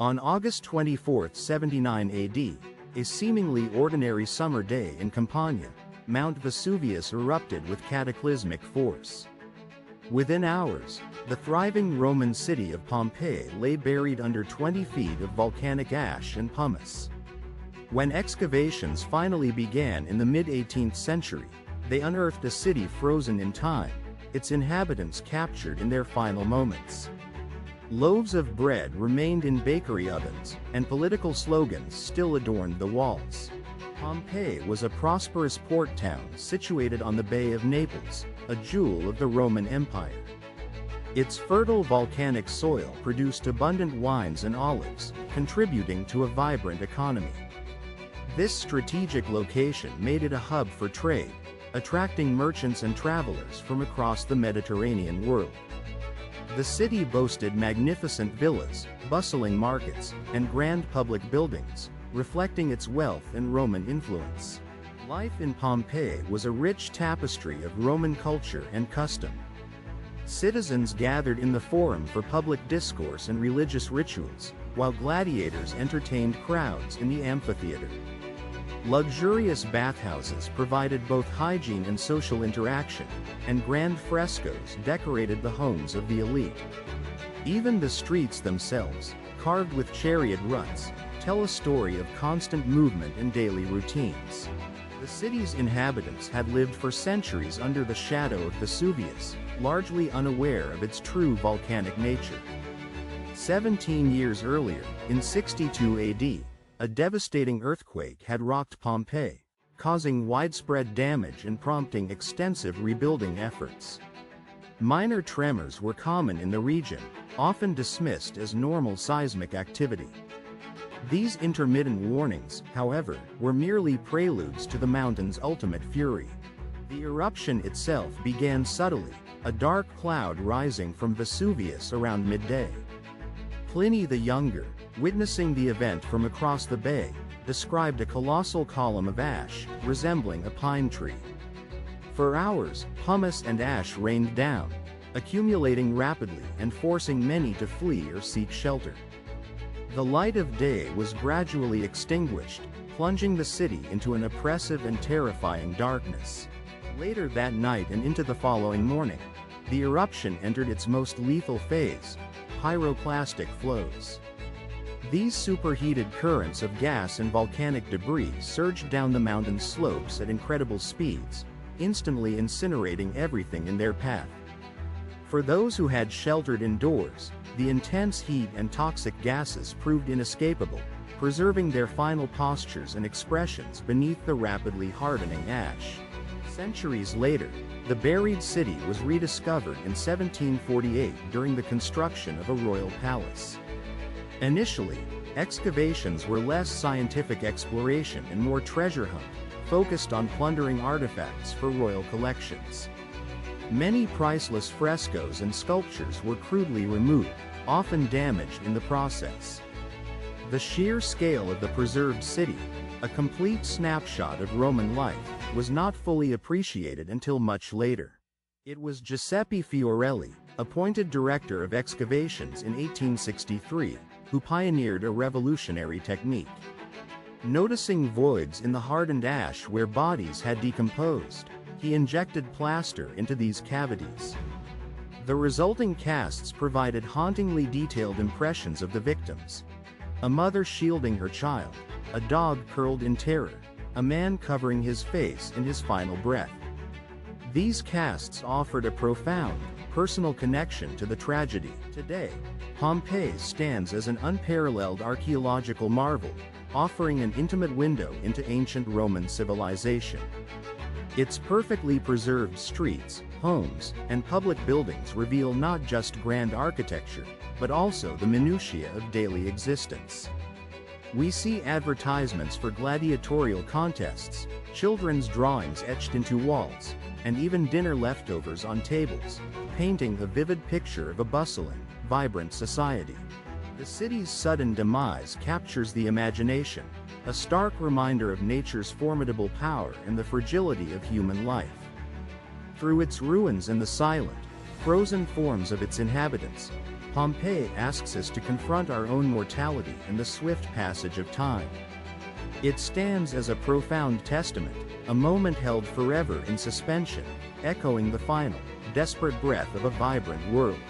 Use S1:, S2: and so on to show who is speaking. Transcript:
S1: On August 24, 79 AD, a seemingly ordinary summer day in Campania, Mount Vesuvius erupted with cataclysmic force. Within hours, the thriving Roman city of Pompeii lay buried under 20 feet of volcanic ash and pumice. When excavations finally began in the mid-18th century, they unearthed a city frozen in time, its inhabitants captured in their final moments. Loaves of bread remained in bakery ovens, and political slogans still adorned the walls. Pompeii was a prosperous port town situated on the Bay of Naples, a jewel of the Roman Empire. Its fertile volcanic soil produced abundant wines and olives, contributing to a vibrant economy. This strategic location made it a hub for trade, attracting merchants and travelers from across the Mediterranean world. The city boasted magnificent villas, bustling markets, and grand public buildings, reflecting its wealth and Roman influence. Life in Pompeii was a rich tapestry of Roman culture and custom. Citizens gathered in the forum for public discourse and religious rituals, while gladiators entertained crowds in the amphitheater. Luxurious bathhouses provided both hygiene and social interaction, and grand frescoes decorated the homes of the elite. Even the streets themselves, carved with chariot ruts, tell a story of constant movement and daily routines. The city's inhabitants had lived for centuries under the shadow of Vesuvius, largely unaware of its true volcanic nature. 17 years earlier, in 62 AD, a devastating earthquake had rocked Pompeii, causing widespread damage and prompting extensive rebuilding efforts. Minor tremors were common in the region, often dismissed as normal seismic activity. These intermittent warnings, however, were merely preludes to the mountain's ultimate fury. The eruption itself began subtly, a dark cloud rising from Vesuvius around midday. Pliny the Younger, witnessing the event from across the bay, described a colossal column of ash, resembling a pine tree. For hours, pumice and ash rained down, accumulating rapidly and forcing many to flee or seek shelter. The light of day was gradually extinguished, plunging the city into an oppressive and terrifying darkness. Later that night and into the following morning, the eruption entered its most lethal phase: pyroclastic flows. These superheated currents of gas and volcanic debris surged down the mountain's slopes at incredible speeds, instantly incinerating everything in their path. For those who had sheltered indoors, the intense heat and toxic gases proved inescapable, preserving their final postures and expressions beneath the rapidly hardening ash. Centuries later, the buried city was rediscovered in 1748 during the construction of a royal palace. Initially, excavations were less scientific exploration and more treasure hunt, focused on plundering artifacts for royal collections. Many priceless frescoes and sculptures were crudely removed, often damaged in the process. The sheer scale of the preserved city, a complete snapshot of Roman life, was not fully appreciated until much later. It was Giuseppe Fiorelli, appointed director of excavations in 1863, who pioneered a revolutionary technique. Noticing voids in the hardened ash where bodies had decomposed, he injected plaster into these cavities. The resulting casts provided hauntingly detailed impressions of the victims: a mother shielding her child, a dog curled in terror, a man covering his face in his final breath. These casts offered a profound, personal connection to the tragedy. Today, Pompeii stands as an unparalleled archaeological marvel, offering an intimate window into ancient Roman civilization. Its perfectly preserved streets, homes, and public buildings reveal not just grand architecture, but also the minutiae of daily existence. We see advertisements for gladiatorial contests, children's drawings etched into walls, and even dinner leftovers on tables, painting a vivid picture of a bustling, vibrant society. The city's sudden demise captures the imagination, a stark reminder of nature's formidable power and the fragility of human life. Through its ruins and the silent, frozen forms of its inhabitants, Pompeii asks us to confront our own mortality and the swift passage of time. It stands as a profound testament, a moment held forever in suspension, echoing the final, desperate breath of a vibrant world.